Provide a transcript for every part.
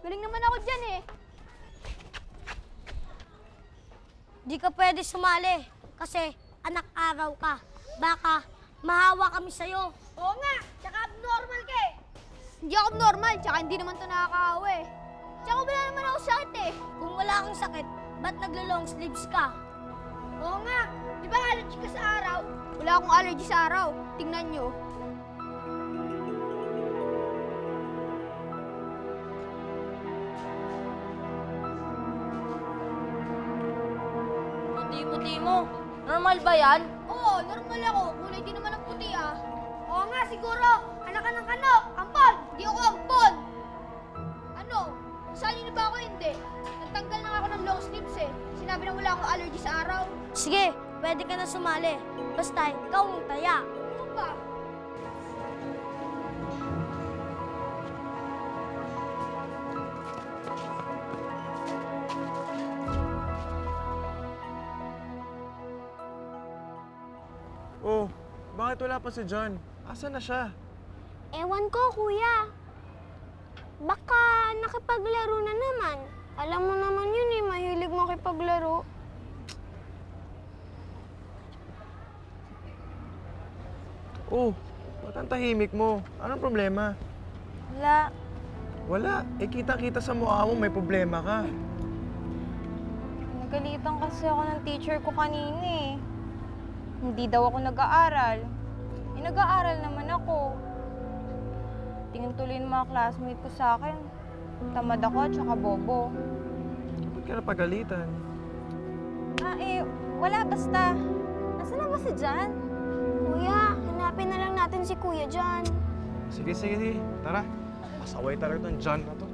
Galing naman ako dyan eh. Di ka pwede sumali kasi anak araw ka. Baka mahawa kami sa'yo. Oo nga, tsaka abnormal ka eh. Hindi ako abnormal, tsaka hindi naman ito nakakaawa eh. Tsaka wala naman ako sakit eh. Kung wala kang sakit, ba't naglo-long sleeves ka? Oo nga, di ba allergy ka sa araw? Wala akong allergy sa araw. Tingnan nyo. Puti-puti mo. Normal ba yan? Oo, normal ako. Kulay din naman ang puti ah. Oo nga, siguro. Anak ka ng kano. Ampon. Hindi ako ampon. Ano? Saan yun ba ako hindi? Nagtanggal na nga ako ng long sleeves eh. Sinabi na wala akong allergy sa araw. Sige, pwede ka na sumali. Basta ikaw ang taya. Ano ba? Oh, bakit wala pa si John? Asan na siya? Ewan ko, kuya. Baka nakipaglaro na naman. Alam mo naman yun eh, mahilig makipaglaro. Oh, ba't ang tahimik mo? Anong problema? Wala. Wala. Eh, kita-kita sa mukha mo may problema ka. Nagalitan kasi ako ng teacher ko kanina eh. Hindi daw ako nag-aaral. Eh, nag-aaral naman ako. Tingin tuloy ng mga classmate ko sa akin. Tamad ako at saka bobo. Ba't ka napagalitan? Wala basta. Nasaan na ba si Jan? Kuya, hanapin na lang natin si kuya dyan. Sige, sige, sige. Tara. Pasaway talaga itong John na to.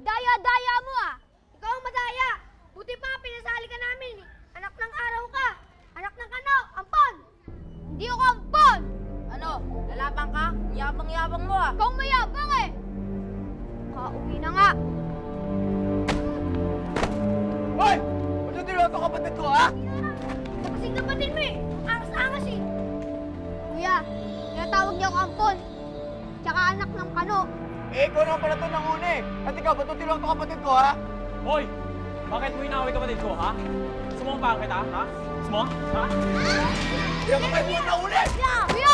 Daya-daya mo ah! Ikaw ang madaya! Buti pa nga pinasali ka namin eh. Anak ng araw ka! Anak ng kano! Ampon! Hindi ako ampon! Ano? Lalapang ka? Yabang-yabang mo ah. Ikaw ang mayabang eh! Kauwi na nga! Hoy! Ba't yung tinoto kapatid ko, ha? Tapasing kapatid mo eh! Angas-angas eh! Kuya, tinatawag niya akong ampon. Tsaka anak ng kano. Eh, ikaw naman pala ito ng una eh. At ikaw, ba't yung tinoto kapatid ko, ha? Hoy! Bakit mo inaway kapatid ko, ha? Gusto mo pa kita, ha? Gusto mo? Ha? Hindi ako kayo muna ulit! Kuya!